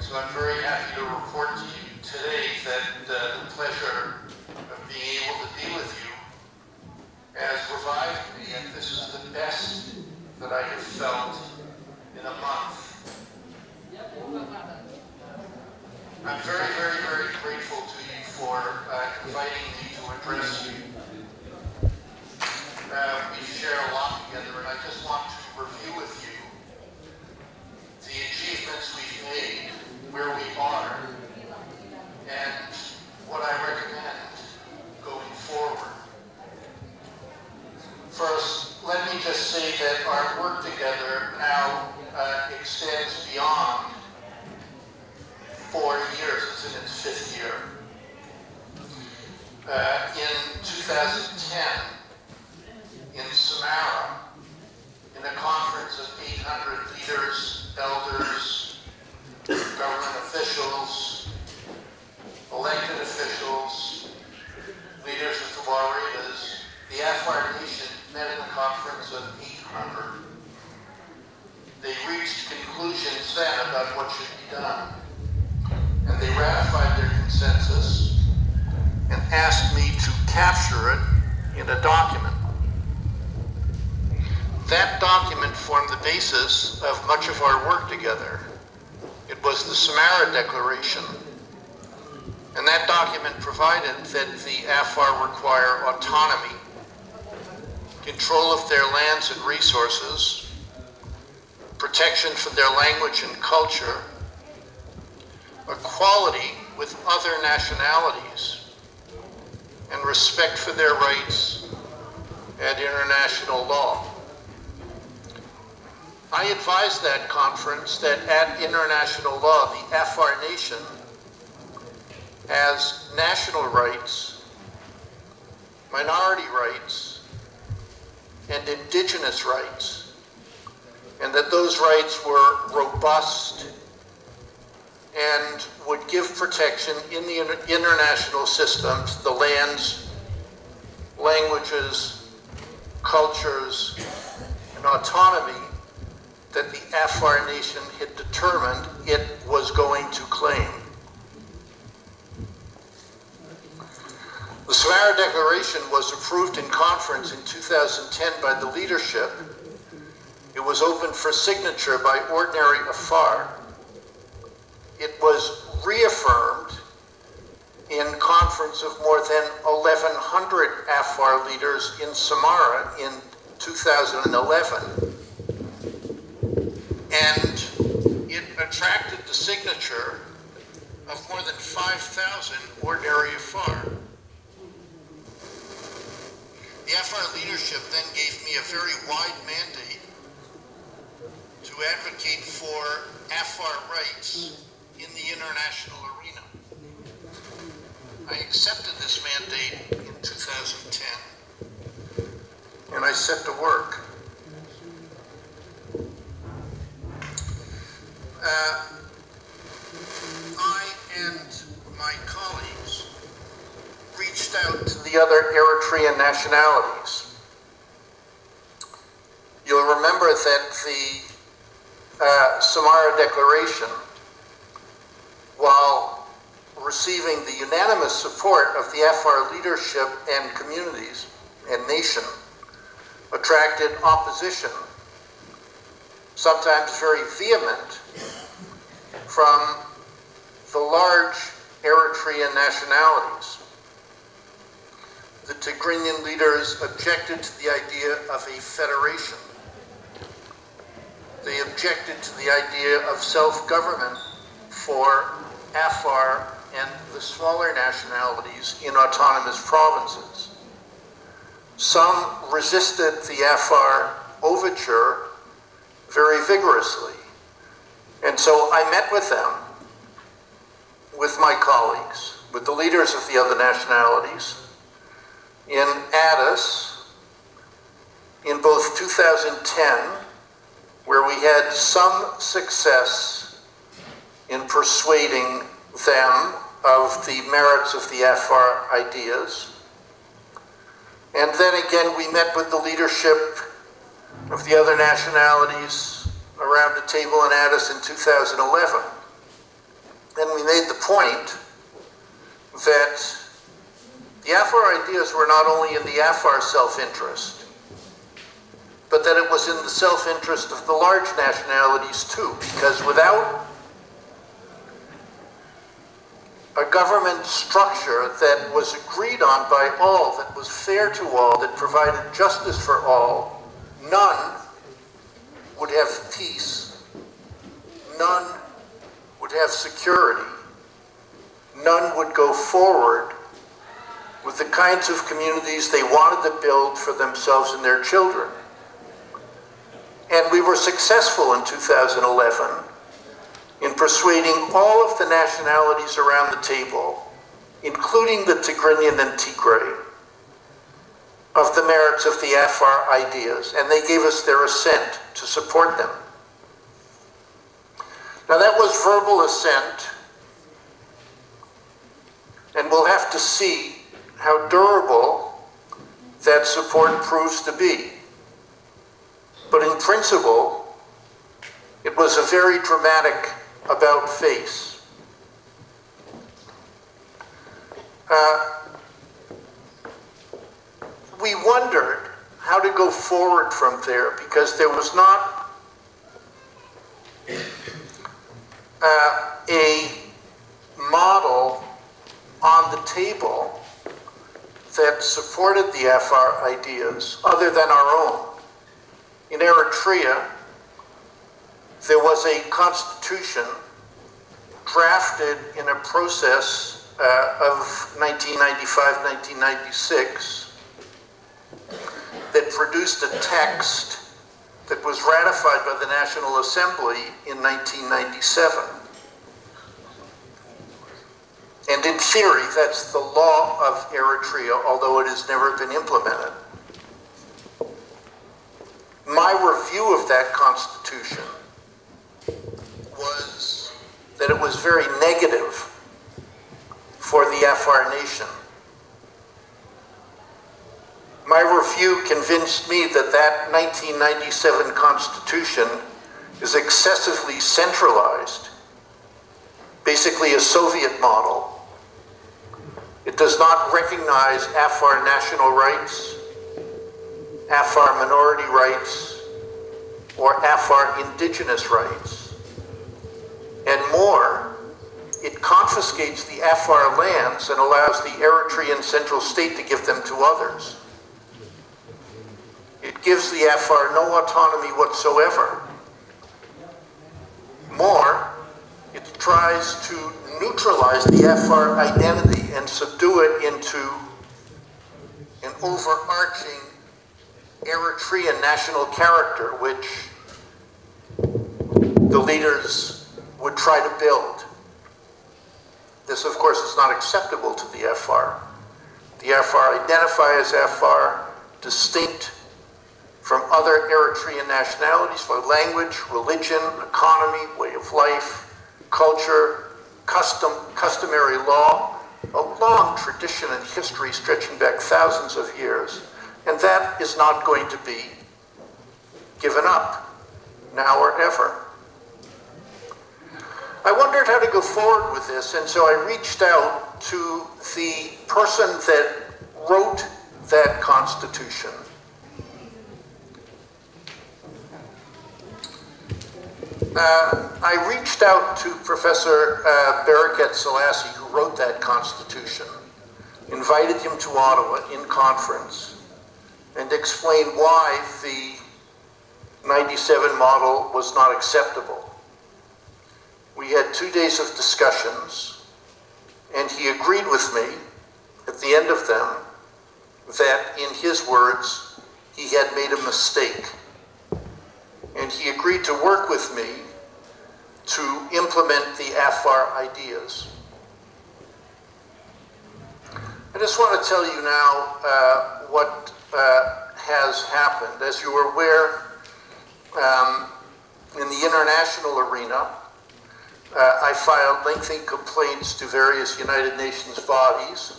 So I'm very happy to report to you today that the pleasure of being able to be with you has revived me, and this is the best that I have felt in a month. I'm very, very, very grateful to you for inviting me to address you. We share a lot together, and I just want to review with you the achievements we've made, where we are, and what I recommend going forward. First, let me just say that our work together now extends beyond 4 years. It's in its 5th year. In 2010, in Samara, in a conference of 800 leaders, elders, government officials, elected officials, leaders of the Warriors, the Afar Nation met in a conference of 800. They reached conclusions then about what should be done, and they ratified their consensus and asked me to capture it in a document. That document formed the basis of much of our work together. It was the Samara Declaration, and that document provided that the Afar require autonomy, control of their lands and resources, protection for their language and culture, equality with other nationalities, and respect for their rights and international law. I advised that conference that at international law, the Afar Nation has national rights, minority rights, and indigenous rights, and that those rights were robust and would give protection in the international systems, the lands, languages, cultures, and autonomy that the Afar Nation had determined it was going to claim. The Celerra Declaration was approved in conference in 2010 by the leadership. It was opened for signature by ordinary Afar. It was reaffirmed in conference of more than 1,100 Afar leaders in Samara in 2011. And it attracted the signature of more than 5,000 ordinary Afar. The Afar leadership then gave me a very wide mandate to advocate for Afar rights in the international arena. I accepted this mandate in 2010, and I set to work. I and my colleagues reached out to the other Eritrean nationalities. You'll remember that the Samara Declaration, while receiving the unanimous support of the Afar leadership and communities and nation, attracted opposition, sometimes very vehement, from the large Eritrean nationalities. The Tigrinian leaders objected to the idea of a federation. They objected to the idea of self-government for Afar and the smaller nationalities in autonomous provinces. Some resisted the Afar overture very vigorously. And so I met with them, with my colleagues, with the leaders of the other nationalities, in Addis, in both 2010, where we had some success in persuading them of the merits of the Afar ideas. And then again, we met with the leadership of the other nationalities around a table in Addis in 2011. ideas were not only in the Afar self-interest, but that it was in the self-interest of the large nationalities too, because without a government structure that was agreed on by all, that was fair to all, that provided justice for all, none would have peace, none would have security, none would go forward with the kinds of communities they wanted to build for themselves and their children. And we were successful in 2011 in persuading all of the nationalities around the table, including the Tigrinian and Tigray, of the merits of the Afar ideas, and they gave us their assent to support them. Now that was verbal assent, and we'll have to see how durable that support proves to be. But in principle, it was a very dramatic about-face. We wondered how to go forward from there, because there was not a model on the table that supported the Afar ideas other than our own. In Eritrea, there was a constitution drafted in a process of 1995-1996 that produced a text that was ratified by the National Assembly in 1997. And in theory, that's the law of Eritrea, although it has never been implemented. My review of that constitution was that it was very negative for the Afar nation. My review convinced me that that 1997 constitution is excessively centralized, basically a Soviet model. It does not recognize Afar national rights, Afar minority rights, or Afar indigenous rights. And more, it confiscates the Afar lands and allows the Eritrean central state to give them to others. It gives the Afar no autonomy whatsoever. More, it tries to neutralize the Afar identity and subdue it into an overarching Eritrean national character, which the leaders would try to build. This, of course, is not acceptable to the Afar. The Afar identify as Afar, distinct from other Eritrean nationalities for language, religion, economy, way of life, culture, customary law, a long tradition and history stretching back thousands of years. And that is not going to be given up, now or ever. I wondered how to go forward with this, and so I reached out to the person that wrote that constitution. I reached out to Professor Delegate Selassie, who wrote that constitution, invited him to Ottawa in conference, and explained why the 97 model was not acceptable. We had 2 days of discussions, and he agreed with me at the end of them that, in his words, he had made a mistake. And he agreed to work with me to implement the Afar ideas. I just want to tell you now what has happened. As you are aware, in the international arena, I filed lengthy complaints to various United Nations bodies,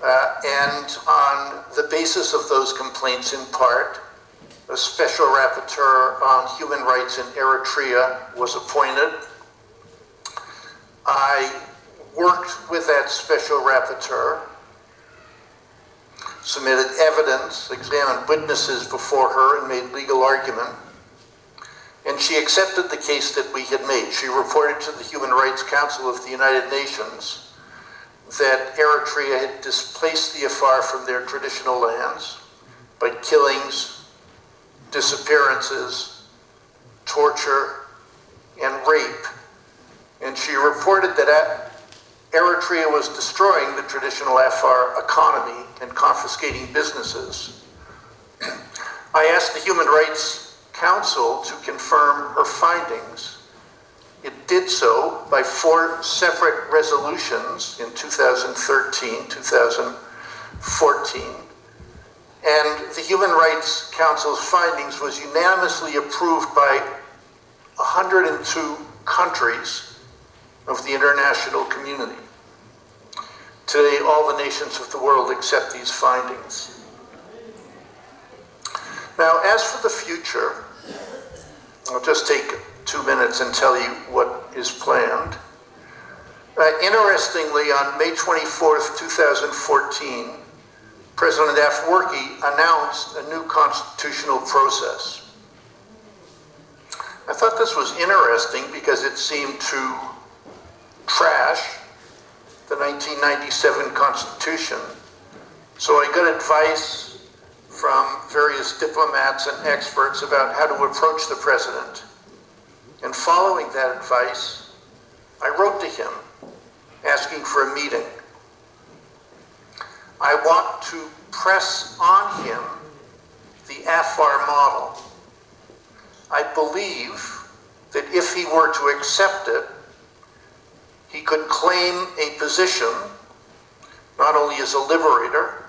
and on the basis of those complaints, in part, a special rapporteur on human rights in Eritrea was appointed. I worked with that special rapporteur submitted evidence, examined witnesses before her, and made legal argument. And she accepted the case that we had made. She reported to the Human Rights Council of the United Nations that Eritrea had displaced the Afar from their traditional lands by killings, disappearances, torture, and rape. And she reported that Eritrea was destroying the traditional Afar economy and confiscating businesses. I asked the Human Rights Council to confirm her findings. It did so by 4 separate resolutions in 2013, 2014, and the Human Rights Council's findings was unanimously approved by 102 countries of the international community. Today, all the nations of the world accept these findings. Now, as for the future, I'll just take 2 minutes and tell you what is planned. Interestingly, on May 24th, 2014, President Afwerki announced a new constitutional process. I thought this was interesting because it seemed to trash the 1997 Constitution. So I got advice from various diplomats and experts about how to approach the president. And following that advice, I wrote to him asking for a meeting. I want to press on him the Afar model. I believe that if he were to accept it, he could claim a position not only as a liberator,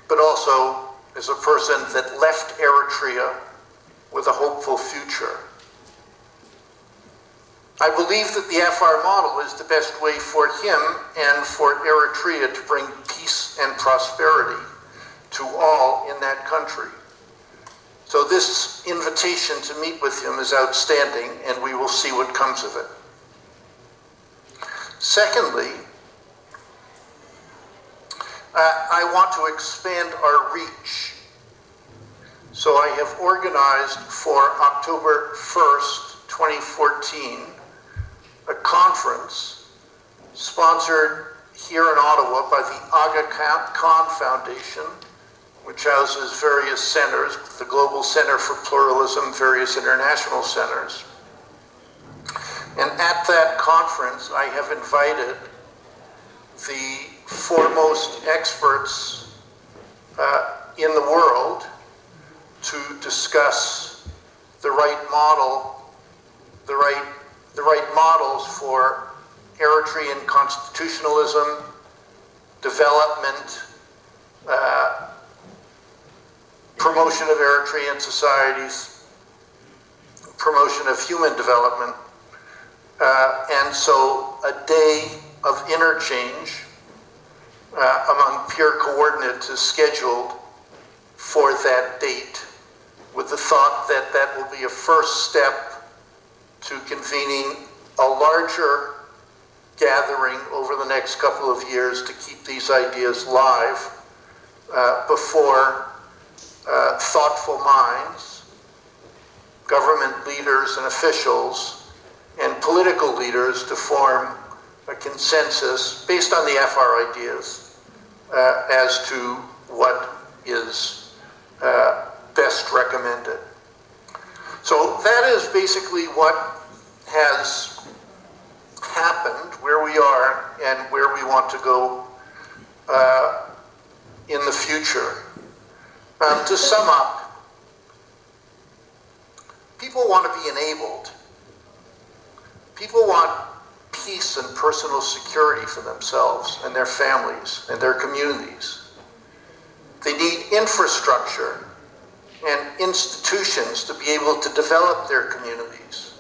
but also as a person that left Eritrea with a hopeful future. I believe that the Afar model is the best way for him and for Eritrea to bring peace and prosperity to all in that country. So this invitation to meet with him is outstanding, and we will see what comes of it. Secondly, I want to expand our reach. So I have organized for October 1st, 2014, a conference sponsored here in Ottawa by the Aga Khan Foundation, which houses various centers, the Global Center for Pluralism, various international centers. And at that conference, I have invited the foremost experts in the world to discuss the right model, the right models for Eritrean constitutionalism, development, promotion of Eritrean societies, promotion of human development. And so a day of interchange among peer coordinates is scheduled for that date, with the thought that that will be a first step to convening a larger gathering over the next couple of years to keep these ideas live before thoughtful minds, government leaders and officials, and political leaders to form a consensus based on the Afar ideas as to what is best recommended. So that is basically what has happened, where we are, and where we want to go in the future. To sum up, people want to be enabled. People want peace and personal security for themselves and their families and their communities. They need infrastructure and institutions to be able to develop their communities,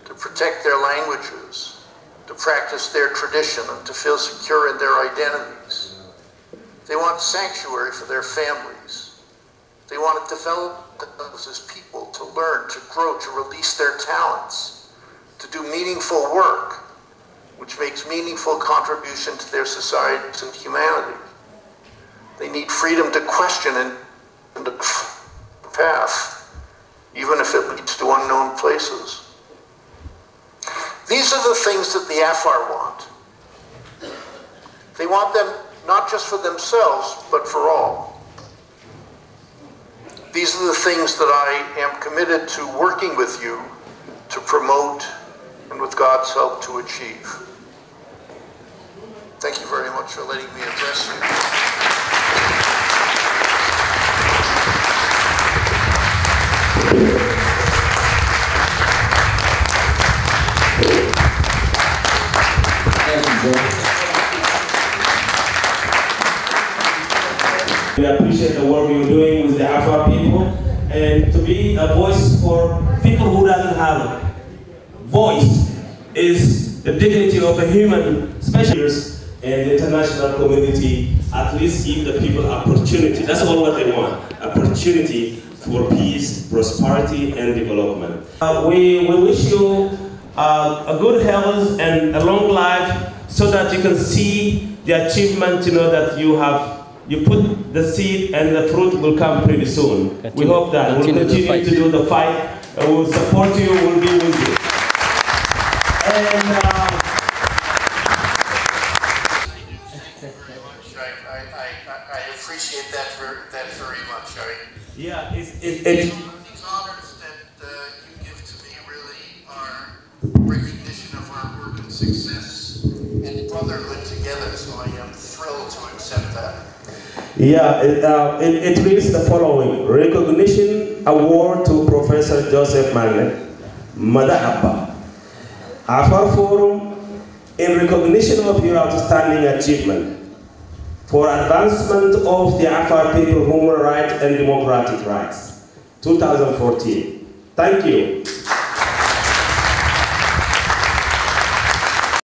to protect their languages, to practice their tradition, and to feel secure in their identities. They want sanctuary for their families. They want to develop themselves as people, to learn, to grow, to release their talents, to do meaningful work, which makes meaningful contribution to their society and humanity. They need freedom to question and the path, even if it leads to unknown places. These are the things that the Afar want. They want them not just for themselves, but for all. These are the things that I am committed to working with you to promote and with God's help to achieve. Thank you very much for letting me address you. We appreciate the work you're doing with the Afar people, and to be a voice for people who doesn't have a voice is the dignity of a human, especially and the international community. At least give the people opportunity. That's all what they want, opportunity for peace, prosperity, and development. We wish you a good health and a long life, so that you can see the achievement, that you put the seed and the fruit will come pretty soon. We hope that we'll continue to do the fight, and we'll support you, we'll be with you. And I appreciate that very much. Yeah, these honors that you give to me really are recognition of our work and success and brotherhood together, so I am thrilled to accept that. Yeah, it reads the following: Recognition Award to Professor Joseph Magnet, Madahaba, Afar Forum, in recognition of your outstanding achievement for advancement of the Afar people human rights and democratic rights, 2014. Thank you.